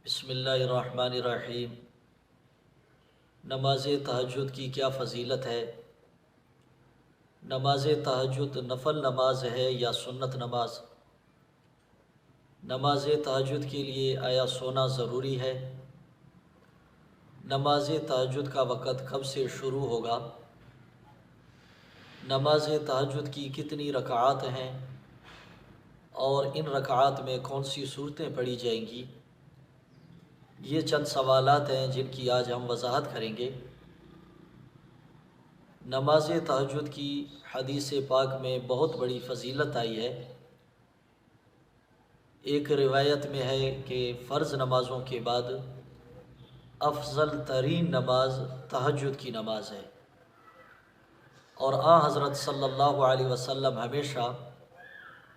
بسم اللہ الرحمن الرحیم۔ نماز تہجد کی کیا فضیلت ہے؟ نماز تہجد نفل نماز ہے یا سنت نماز؟ نماز تہجد کے لیے آیا سونا ضروری ہے؟ نماز تہجد کا وقت کب سے شروع ہوگا؟ نماز تہجد کی کتنی رکعات ہیں اور ان رکعات میں کون سی صورتیں پڑھی جائیں گی؟ یہ چند سوالات ہیں جن کی آج ہم وضاحت کریں گے۔ نماز تہجد کی حدیث پاک میں بہت بڑی فضیلت آئی ہے۔ ایک روایت میں ہے کہ فرض نمازوں کے بعد افضل ترین نماز تہجد کی نماز ہے، اور حضرت صلی اللہ علیہ وسلم ہمیشہ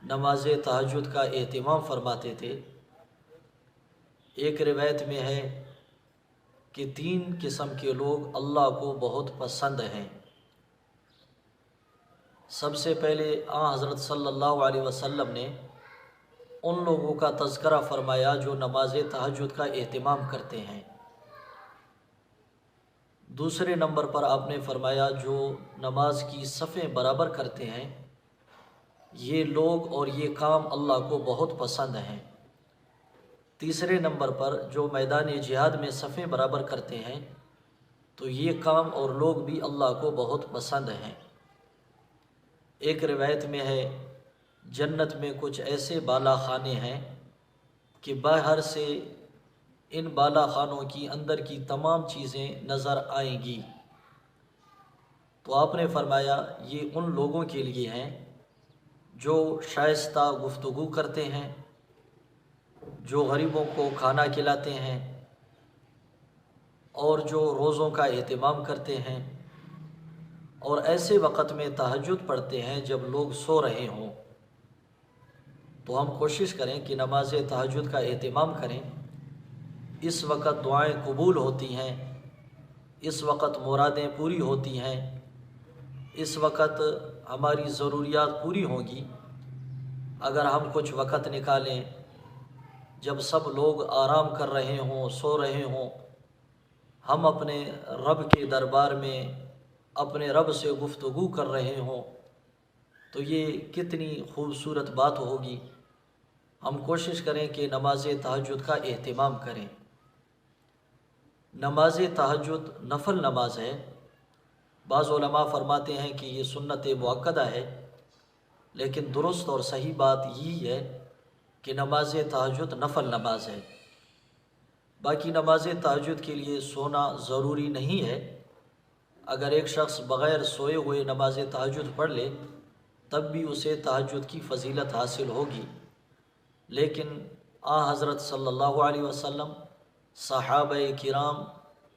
نماز تہجد کا اہتمام فرماتے تھے۔ ایک روایت میں ہے کہ 3 قسم کے لوگ اللہ کو بہت پسند ہیں۔ سب سے پہلے حضرت صلی اللہ علیہ وسلم نے ان لوگوں کا تذکرہ فرمایا جو نماز تہجد کا اہتمام کرتے ہیں۔ دوسرے نمبر پر آپ نے فرمایا جو نماز کی صفیں برابر کرتے ہیں، یہ لوگ اور یہ کام اللہ کو بہت پسند ہیں۔ تیسرے نمبر پر جو میدان جہاد میں صفیں برابر کرتے ہیں، تو یہ کام اور لوگ بھی اللہ کو بہت پسند ہیں۔ ایک روایت میں ہے جنت میں کچھ ایسے بالا خانے ہیں کہ باہر سے ان بالا خانوں کی اندر کی تمام چیزیں نظر آئیں گی۔ تو آپ نے فرمایا یہ ان لوگوں کے لیے ہیں جو شائستہ گفتگو کرتے ہیں، جو غریبوں کو کھانا کھلاتے ہیں، اور جو روزوں کا اہتمام کرتے ہیں، اور ایسے وقت میں تہجد پڑھتے ہیں جب لوگ سو رہے ہوں۔ تو ہم کوشش کریں کہ نماز تہجد کا اہتمام کریں۔ اس وقت دعائیں قبول ہوتی ہیں، اس وقت مرادیں پوری ہوتی ہیں، اس وقت ہماری ضروریات پوری ہوں گی۔ اگر ہم کچھ وقت نکالیں جب سب لوگ آرام کر رہے ہوں، سو رہے ہوں، ہم اپنے رب کے دربار میں اپنے رب سے گفتگو کر رہے ہوں، تو یہ کتنی خوبصورت بات ہوگی۔ ہم کوشش کریں کہ نماز تہجد کا اہتمام کریں۔ نماز تہجد نفل نماز ہے۔ بعض علماء فرماتے ہیں کہ یہ سنت مؤکدہ ہے، لیکن درست اور صحیح بات یہی ہے کہ نماز تہجد نفل نماز ہے۔ باقی نماز تہجد کے لیے سونا ضروری نہیں ہے۔ اگر ایک شخص بغیر سوئے ہوئے نماز تہجد پڑھ لے تب بھی اسے تہجد کی فضیلت حاصل ہوگی، لیکن حضرت صلی اللہ علیہ وسلم، صحابہ کرام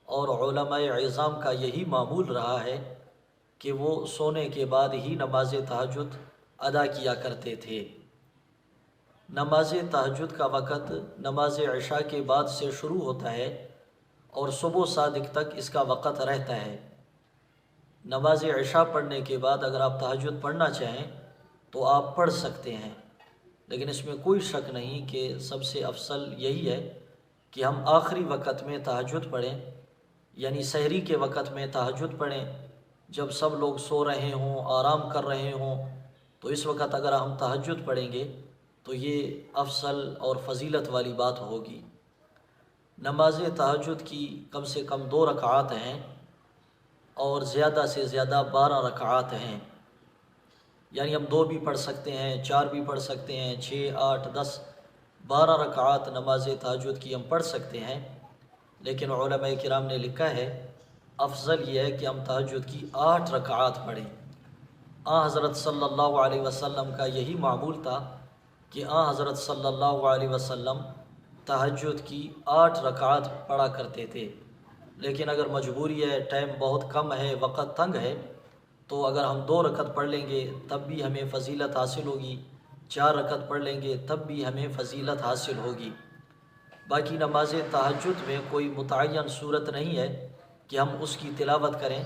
اور علماء عظام کا یہی معمول رہا ہے کہ وہ سونے کے بعد ہی نماز تہجد ادا کیا کرتے تھے۔ نماز تہجد کا وقت نماز عشاء کے بعد سے شروع ہوتا ہے اور صبح صادق تک اس کا وقت رہتا ہے۔ نماز عشاء پڑھنے کے بعد اگر آپ تہجد پڑھنا چاہیں تو آپ پڑھ سکتے ہیں، لیکن اس میں کوئی شک نہیں کہ سب سے افضل یہی ہے کہ ہم آخری وقت میں تہجد پڑھیں، یعنی سحری کے وقت میں تہجد پڑھیں، جب سب لوگ سو رہے ہوں، آرام کر رہے ہوں، تو اس وقت اگر ہم تہجد پڑھیں گے تو یہ افضل اور فضیلت والی بات ہوگی۔ نماز تہجد کی کم سے کم 2 رکعات ہیں اور زیادہ سے زیادہ 12 رکعات ہیں، یعنی ہم 2 بھی پڑھ سکتے ہیں، 4 بھی پڑھ سکتے ہیں، 6، 8، 10، 12 رکعات نماز تہجد کی ہم پڑھ سکتے ہیں۔ لیکن علماء کرام نے لکھا ہے افضل یہ ہے کہ ہم تہجد کی 8 رکعات پڑھیں۔ حضرت صلی اللہ علیہ وسلم کا یہی معمول تھا کہ حضرت صلی اللہ علیہ وسلم تہجد کی 8 رکعات پڑھا کرتے تھے، لیکن اگر مجبوری ہے، ٹائم بہت کم ہے، وقت تنگ ہے، تو اگر ہم 2 رکعت پڑھ لیں گے تب بھی ہمیں فضیلت حاصل ہوگی، 4 رکعت پڑھ لیں گے تب بھی ہمیں فضیلت حاصل ہوگی۔ باقی نماز تہجد میں کوئی متعین صورت نہیں ہے کہ ہم اس کی تلاوت کریں،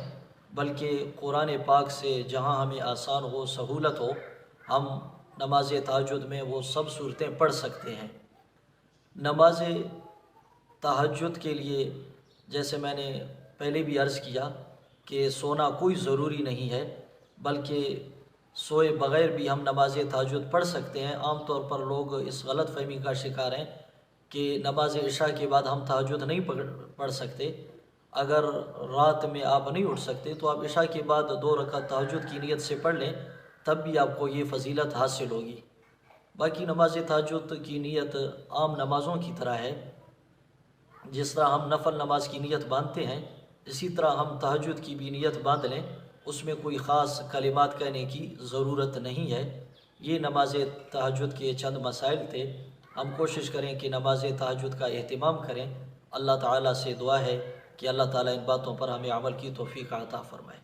بلکہ قرآن پاک سے جہاں ہمیں آسان ہو، سہولت ہو، ہم نماز تہجد میں وہ سب صورتیں پڑھ سکتے ہیں۔ نماز تہجد کے لیے جیسے میں نے پہلے بھی عرض کیا کہ سونا کوئی ضروری نہیں ہے، بلکہ سوئے بغیر بھی ہم نماز تہجد پڑھ سکتے ہیں۔ عام طور پر لوگ اس غلط فہمی کا شکار ہیں کہ نماز عشاء کے بعد ہم تہجد نہیں پڑھ سکتے۔ اگر رات میں آپ نہیں اٹھ سکتے تو آپ عشاء کے بعد 2 رکعت تہجد کی نیت سے پڑھ لیں، تب بھی آپ کو یہ فضیلت حاصل ہوگی۔ باقی نماز تہجد کی نیت عام نمازوں کی طرح ہے، جس طرح ہم نفل نماز کی نیت باندھتے ہیں اسی طرح ہم تہجد کی بھی نیت باندھ لیں، اس میں کوئی خاص کلمات کہنے کی ضرورت نہیں ہے۔ یہ نماز تہجد کے چند مسائل تھے۔ ہم کوشش کریں کہ نماز تہجد کا اہتمام کریں۔ اللہ تعالیٰ سے دعا ہے کہ اللہ تعالیٰ ان باتوں پر ہمیں عمل کی توفیق عطا فرمائے۔